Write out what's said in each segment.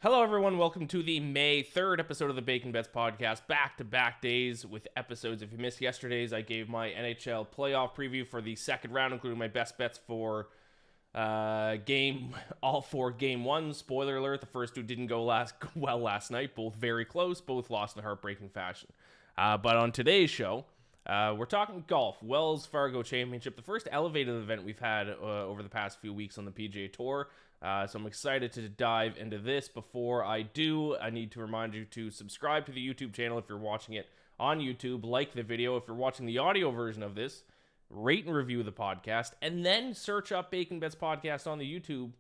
Hello, everyone. Welcome to the May 3rd episode of the Bacon Bets podcast. Back-to-back days with episodes. If you missed yesterday's, I gave my NHL playoff preview for the second round, including my best bets for all four game ones. Spoiler alert, the first two didn't go well last night. Both very close. Both lost in heartbreaking fashion. But on today's show, we're talking golf. Wells Fargo Championship, the first elevated event we've had over the past few weeks on the PGA Tour. So I'm excited to dive into this. Before I do, I need to remind you to subscribe to the YouTube channel if you're watching it on YouTube. Like the video. If you're watching the audio version of this, rate and review the podcast. And then search up Bacon Bets Podcast on the YouTube.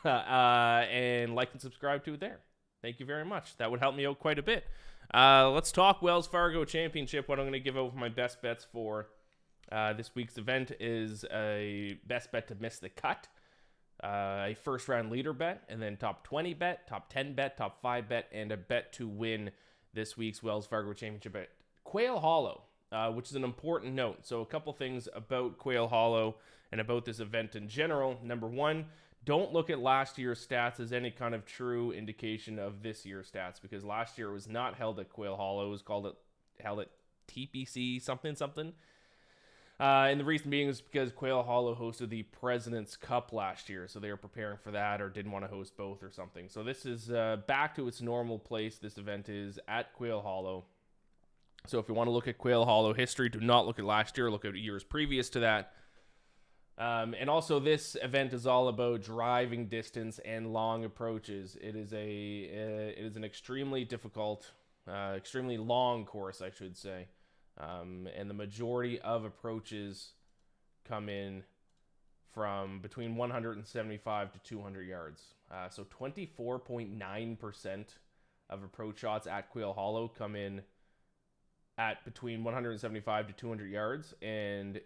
And like and subscribe to it there. Thank you very much. That would help me out quite a bit. Let's talk Wells Fargo Championship. What I'm going to give out for my best bets for this week's event is a best bet to miss the cut, a first round leader bet, and then top 20 bet, top 10 bet, top 5 bet, and a bet to win this week's Wells Fargo Championship at Quail Hollow, which is an important note. So a couple things about Quail Hollow and about this event in general. Number one, don't look at last year's stats as any kind of true indication of this year's stats, because last year it was not held at Quail Hollow. It was held at TPC something. And the reason being is because Quail Hollow hosted the President's Cup last year, so they were preparing for that or didn't want to host both or something. So this is back to its normal place. This event is at Quail Hollow. So if you want to look at Quail Hollow history, do not look at last year. Look at years previous to that. And also, this event is all about driving distance and long approaches. It is an extremely difficult, extremely long course, I should say. And the majority of approaches come in from between 175 to 200 yards. So 24.9% of approach shots at Quail Hollow come in at between 175 to 200 yards. And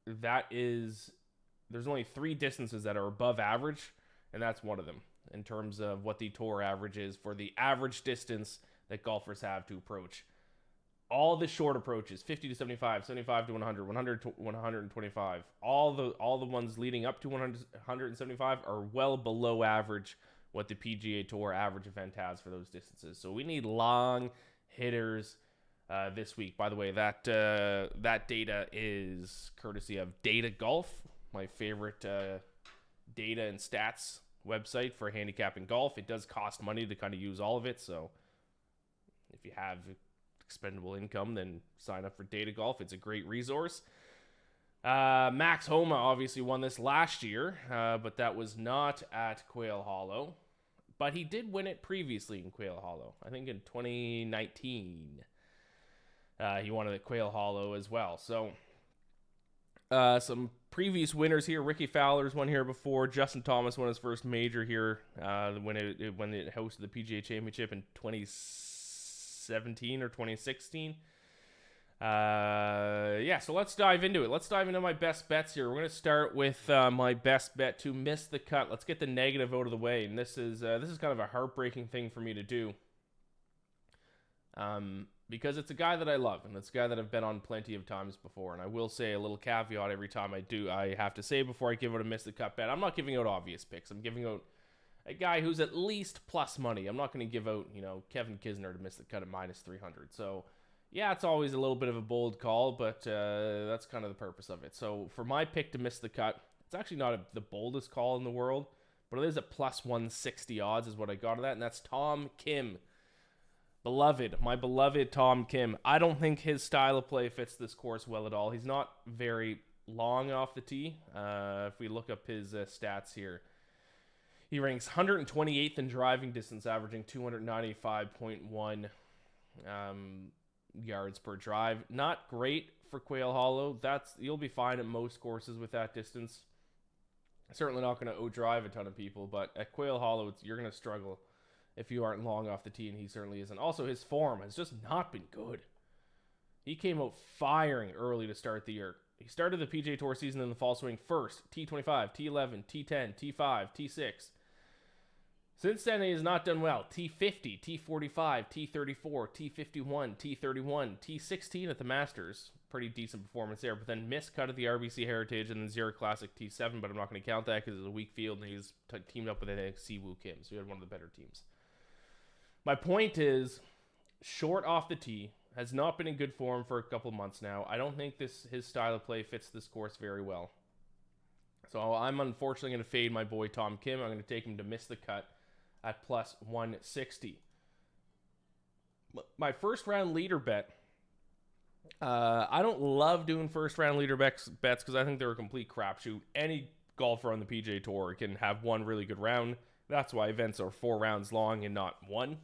there's only 3 distances that are above average, and that's one of them in terms of what the tour average is for the average distance that golfers have to approach. All the short approaches, 50 to 75, 75 to 100, 100 to 125, all the ones leading up to 175 are well below average what the PGA Tour average event has for those distances. So we need long hitters this week. By the way, that data is courtesy of Data Golf, my favorite data and stats website for handicapping golf. It does cost money to kind of use all of it, so if you have expendable income, then sign up for Data Golf. It's a great resource. Max Homa obviously won this last year, but that was not at Quail Hollow. But he did win it previously in Quail Hollow. I think in 2019. He won it at Quail Hollow as well. So some previous winners here. Ricky Fowler's won here before. Justin Thomas won his first major here when it hosted the PGA Championship in 2017 or 2016. So let's dive into it. Let's dive into my best bets here. We're going to start with my best bet to miss the cut. Let's get the negative out of the way. And this is kind of a heartbreaking thing for me to do. Because it's a guy that I love, and it's a guy that I've bet on plenty of times before. And I will say a little caveat every time I do. I have to say before I give out a miss the cut bet, I'm not giving out obvious picks. I'm giving out a guy who's at least plus money. I'm not going to give out, Kevin Kisner to miss the cut at minus 300. So, yeah, it's always a little bit of a bold call, but that's kind of the purpose of it. So, for my pick to miss the cut, it's actually not the boldest call in the world, but it is at plus 160 odds is what I got of that, and that's Tom Kim. My beloved Tom Kim. I don't think his style of play fits this course well at all. He's not very long off the tee. If we look up his stats here, he ranks 128th in driving distance, averaging 295.1 yards per drive. Not great for Quail Hollow. You'll be fine at most courses with that distance. Certainly not going to out-drive a ton of people, but at Quail Hollow, you're going to struggle if you aren't long off the tee, and he certainly isn't. Also, his form has just not been good. He came out firing early to start the year. He started the PGA Tour season in the fall swing first, T25, T11, T10, T5, T6. Since then, he has not done well. T50, T45, T34, T51, T31, T16 at the Masters. pretty decent performance there. But then missed cut at the RBC Heritage and then Zurich Classic T7, but I'm not going to count that because it was a weak field and he was teamed up with, I think, Siwoo Kim. So he had one of the better teams. My point is, short off the tee, has not been in good form for a couple months now. I don't think his style of play fits this course very well. So I'm unfortunately going to fade my boy Tom Kim. I'm going to take him to miss the cut at plus 160. My first round leader bet. I don't love doing first round leader bets because I think they're a complete crapshoot. Any golfer on the PGA Tour can have one really good round. That's why events are 4 rounds long and not 1.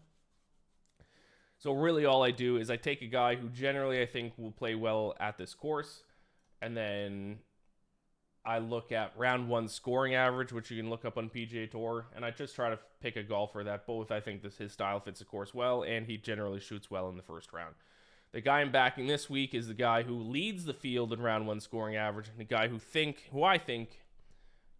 So really all I do is I take a guy who generally I think will play well at this course, and then I look at round 1 scoring average, which you can look up on PGA Tour, and I just try to pick a golfer that both I think his style fits the course well, and he generally shoots well in the first round. The guy I'm backing this week is the guy who leads the field in round 1 scoring average, and the guy who I think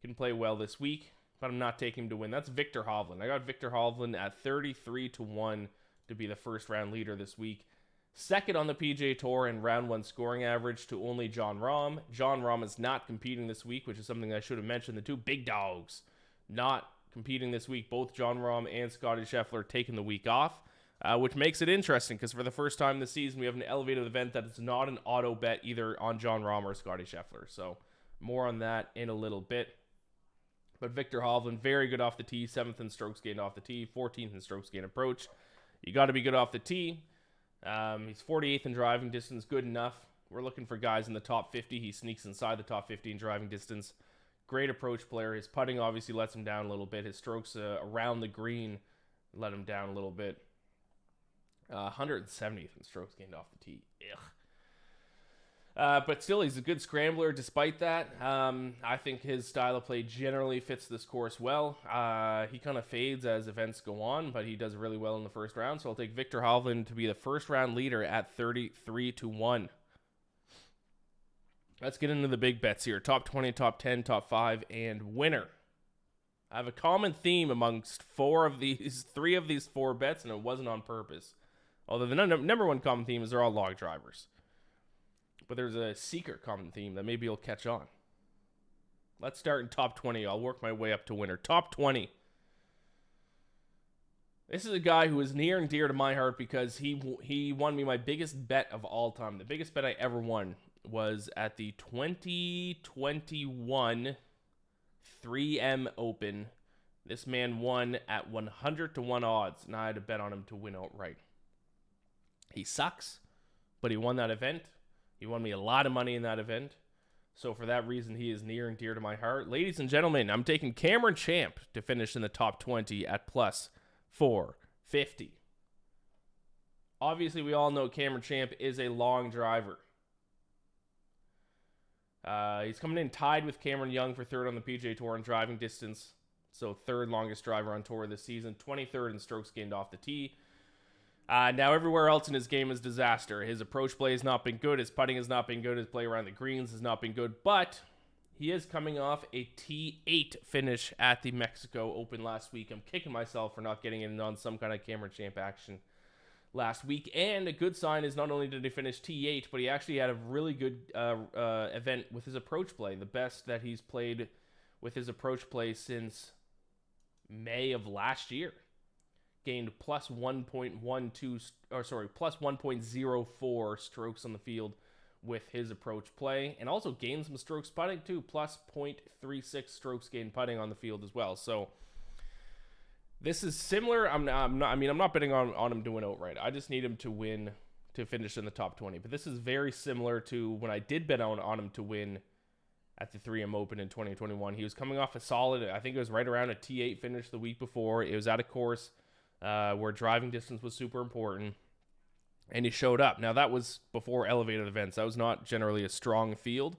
can play well this week, but I'm not taking him to win. That's Viktor Hovland. I got Viktor Hovland at 33-1 to be the first round leader this week. Second on the PGA Tour in round 1 scoring average to only Jon Rahm. Jon Rahm is not competing this week, which is something I should have mentioned. The two big dogs not competing this week. Both Jon Rahm and Scottie Scheffler taking the week off, which makes it interesting because for the first time this season, we have an elevated event that is not an auto bet either on Jon Rahm or Scottie Scheffler. So more on that in a little bit. But Viktor Hovland, very good off the tee, 7th in strokes gained off the tee, 14th in strokes gained approach. You got to be good off the tee. He's 48th in driving distance, good enough. We're looking for guys in the top 50. He sneaks inside the top 50 in driving distance. Great approach player. His putting obviously lets him down a little bit. His strokes around the green let him down a little bit. 170th in strokes gained off the tee. Ugh. But still, he's a good scrambler despite that. I think his style of play generally fits this course well. He kind of fades as events go on, but he does really well in the first round. So I'll take Viktor Hovland to be the first round leader at 33-1. Let's get into the big bets here. Top 20, top 10, top 5, and winner. I have a common theme amongst 3 of these 4 bets, and it wasn't on purpose. Although the number one common theme is they're all log drivers. But there's a secret common theme that maybe you'll catch on. Let's start in top 20. I'll work my way up to winner. Top 20. This is a guy who is near and dear to my heart because he won me my biggest bet of all time. The biggest bet I ever won was at the 2021 3M Open. This man won at 100-1 odds, and I had to bet on him to win outright. He sucks, but he won that event. He won me a lot of money in that event. So for that reason, he is near and dear to my heart. Ladies and gentlemen, I'm taking Cameron Champ to finish in the top 20 at plus 450. Obviously, we all know Cameron Champ is a long driver. He's coming in tied with Cameron Young for 3rd on the PGA Tour in driving distance. So 3rd longest driver on tour this season. 23rd in strokes gained off the tee. Now, everywhere else in his game is disaster. His approach play has not been good. His putting has not been good. His play around the greens has not been good. But he is coming off a T8 finish at the Mexico Open last week. I'm kicking myself for not getting in on some kind of Cameron Champ action last week. And a good sign is not only did he finish T8, but he actually had a really good event with his approach play. The best that he's played with his approach play since May of last year. Gained plus 1.04 strokes on the field with his approach play, and also gained some strokes putting too, plus 0.36 strokes gained putting on the field as well. So this is similar. I'm not betting on him to win outright. I just need him to win to finish in the top 20. But this is very similar to when I did bet on him to win at the 3M Open in 2021. He was coming off a solid, I think it was right around a T8 finish the week before. It was at a course where driving distance was super important, and he showed up. Now, that was before elevated events. That was not generally a strong field.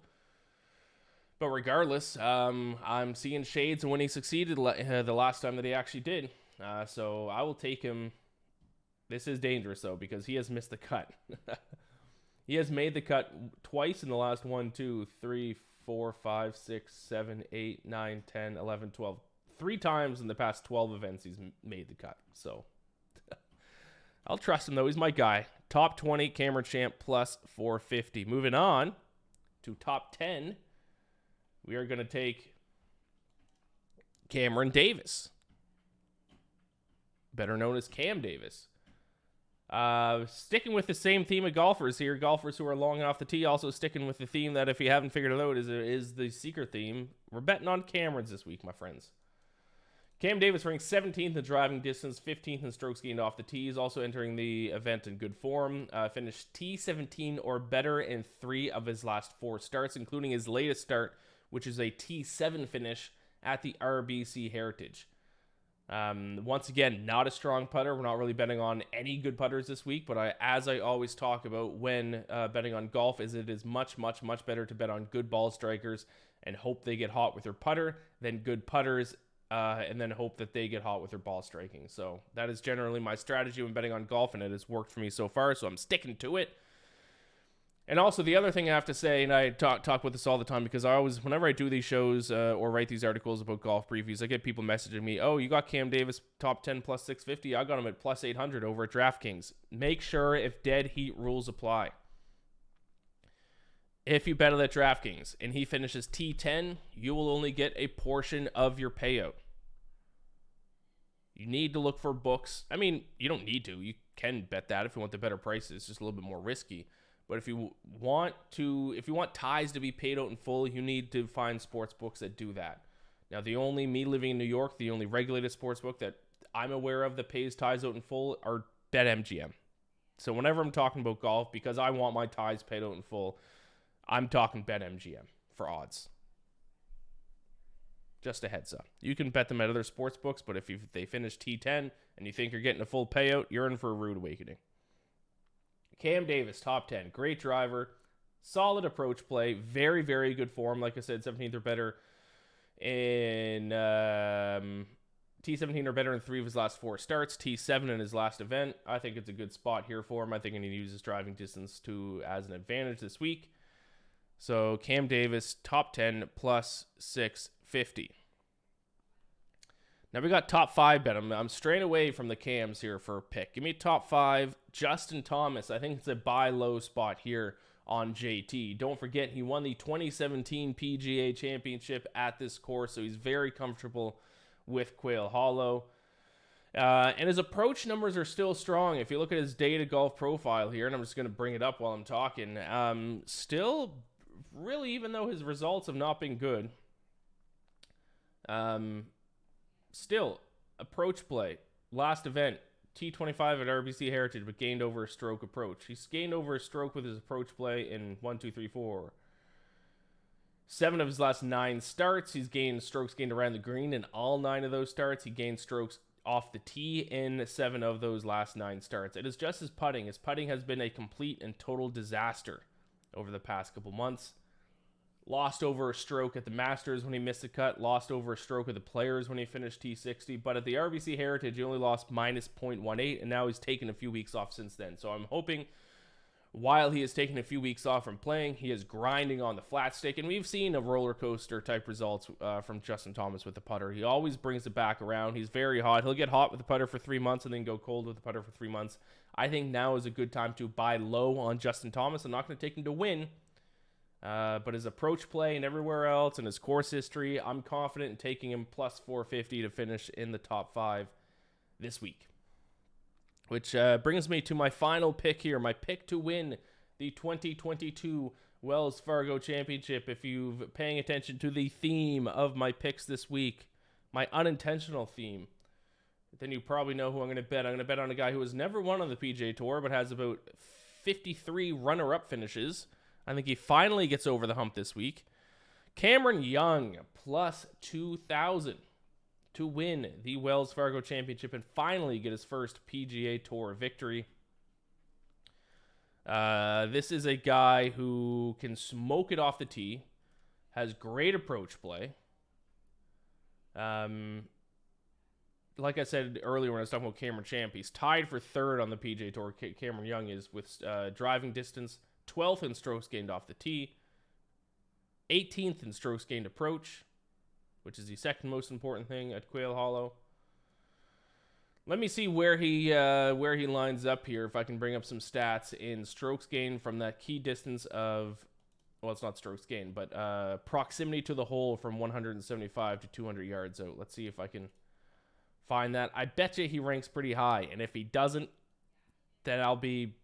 But regardless, I'm seeing shades of when he succeeded the last time that he actually did. So I will take him. This is dangerous, though, because he has missed the cut. He has made the cut twice in the last 1, 2, 3, 4, 5, 6, 7, 8, 9, 10, 11, 12. 3 times in the past 12 events he's made the cut. So I'll trust him, though. He's my guy. Top 20, Cameron Champ, plus 450. Moving on to top 10, we are going to take Cameron Davis, better known as Cam Davis. Sticking with the same theme of golfers here, golfers who are long and off the tee, also sticking with the theme that, if you haven't figured it out, is the secret theme. We're betting on Camerons this week, my friends. Cam Davis ranked 17th in driving distance, 15th in strokes gained off the tee. He's also entering the event in good form. Finished T17 or better in 3 of his last 4 starts, including his latest start, which is a T7 finish at the RBC Heritage. Once again, not a strong putter. We're not really betting on any good putters this week, but as I always talk about when betting on golf, it is much, much, much better to bet on good ball strikers and hope they get hot with their putter than good putters and then hope that they get hot with their ball striking. So that is generally my strategy when betting on golf, and it has worked for me so far, so I'm sticking to it. And also, the other thing I have to say, and I talk about this all the time, because whenever I do these shows or write these articles about golf previews, I get people messaging me, oh, you got Cam Davis top 10 plus 650. I got him at plus 800 over at DraftKings. Make sure if dead heat rules apply. If you bet at DraftKings and he finishes T10, you will only get a portion of your payout. You need to look for books. I mean, you don't need to. You can bet that if you want the better prices. It's just a little bit more risky. But if you want ties to be paid out in full, you need to find sports books that do that. Now, me living in New York, the only regulated sports book that I'm aware of that pays ties out in full are BetMGM. So whenever I'm talking about golf, because I want my ties paid out in full, I'm talking BetMGM for odds. Just a heads up. You can bet them at other sports books, but if they finish T10 and you think you're getting a full payout, you're in for a rude awakening. Cam Davis, top 10. Great driver. Solid approach play. Very, very good form. Like I said, 17th or better in T17 or better in 3 of his last 4 starts. T7 in his last event. I think it's a good spot here for him. I think he needs to use his driving distance as an advantage this week. So Cam Davis, top 10 plus 650. Now we got top 5 bet. I'm straying away from the Cams here for a pick. Give me top 5. Justin Thomas. I think it's a buy low spot here on JT. Don't forget, he won the 2017 PGA Championship at this course, so he's very comfortable with Quail Hollow. And his approach numbers are still strong. If you look at his data golf profile here, and I'm just going to bring it up while I'm talking, still really, even though his results have not been good, still, approach play. Last event, T25 at RBC Heritage, but gained over a stroke approach. He's gained over a stroke with his approach play in 7 of his last 9 starts. He's gained strokes gained around the green in all 9 of those starts. He gained strokes off the tee in 7 of those last 9 starts. It is just his putting. His putting has been a complete and total disaster over the past couple months. Lost over a stroke at the Masters when he missed a cut. Lost over a stroke at the Players when he finished T60. But at the RBC Heritage, he only lost minus 0.18, and now he's taken a few weeks off since then. So I'm hoping while he has taken a few weeks off from playing, he is grinding on the flat stick. And we've seen a roller coaster type results from Justin Thomas with the putter. He always brings it back around. He's very hot. He'll get hot with the putter for 3 months and then go cold with the putter for 3 months. I think now is a good time to buy low on Justin Thomas. I'm not going to take him to win. But his approach play and everywhere else and his course history, I'm confident in taking him plus 450 to finish in the top 5 this week. Which brings me to my final pick here, my pick to win the 2022 Wells Fargo Championship. If you're paying attention to the theme of my picks this week, my unintentional theme, then you probably know who I'm going to bet. I'm going to bet on a guy who has never won on the PGA Tour but has about 53 runner-up finishes. I think he finally gets over the hump this week. Cameron Young, plus 2,000 to win the Wells Fargo Championship and finally get his first PGA Tour victory. This is a guy who can smoke it off the tee, has great approach play. Like I said earlier when I was talking about Cameron Champ, he's tied for 3rd on the PGA Tour. Cameron Young is with driving distance, 12th in strokes gained off the tee, 18th in strokes gained approach, which is the second most important thing at Quail Hollow. Let me see where he lines up here. If I can bring up some stats in strokes gained from that key distance of, well, it's not strokes gained, but proximity to the hole from 175 to 200 yards out. Let's see if I can find that. I bet you he ranks pretty high, and if he doesn't, then I'll be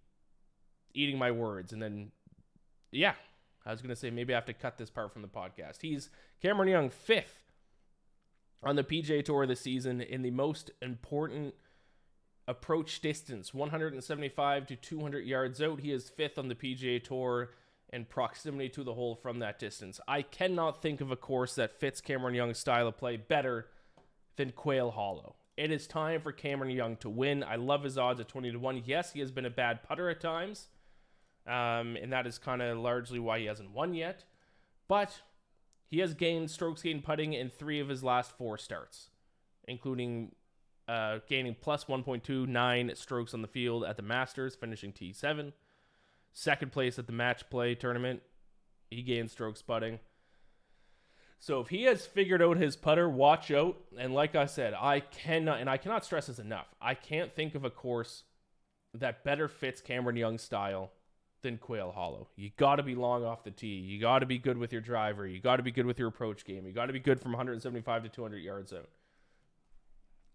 eating my words. And then, yeah, I was gonna say maybe I have to cut this part from the podcast. He's Cameron Young 5th on the PGA Tour this season in the most important approach distance, 175 to 200 yards out. He is 5th on the PGA Tour in proximity to the hole from that distance. I cannot think of a course that fits Cameron Young's style of play better than Quail Hollow. It is time for Cameron Young to win. I love his odds at 20-1. Yes, he has been a bad putter at times, and that is kind of largely why he hasn't won yet. But he has gained strokes gained putting in 3 of his last 4 starts, including gaining plus 1.29 strokes on the field at the Masters, finishing T7. Second place at the match play tournament, he gained strokes putting. So if he has figured out his putter, watch out. And like I said, I cannot stress this enough. I can't think of a course that better fits Cameron Young's style than Quail Hollow. You got to be long off the tee. You got to be good with your driver. You got to be good with your approach game. You got to be good from 175 to 200 yards out.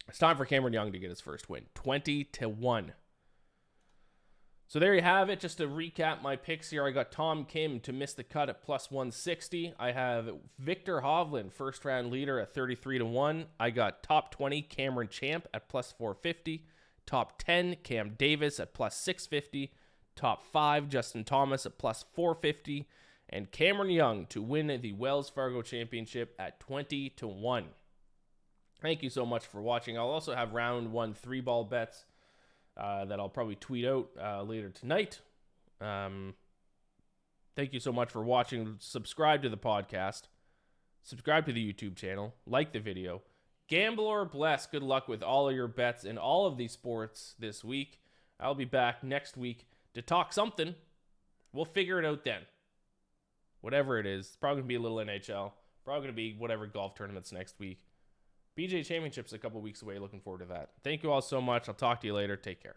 It's time for Cameron Young to get his first win. 20-1. So there you have it. Just to recap my picks here, I got Tom Kim to miss the cut at plus 160. I have Victor Hovland, first round leader, at 33-1. I got top 20 Cameron Champ at plus 450. Top 10 Cam Davis at plus 650. Top 5 Justin Thomas at plus 450. And Cameron Young to win the Wells Fargo Championship at 20-1. Thank you so much for watching. I'll also have round 1 3-ball bets that I'll probably tweet out later tonight. Thank you so much for watching. Subscribe to the podcast. Subscribe to the YouTube channel. Like the video. Gamble or bless. Good luck with all of your bets in all of these sports this week. I'll be back next week to talk something. We'll figure it out then. Whatever it is. It's probably going to be a little NHL. Probably going to be whatever golf tournaments next week. PGA Championship's a couple weeks away. Looking forward to that. Thank you all so much. I'll talk to you later. Take care.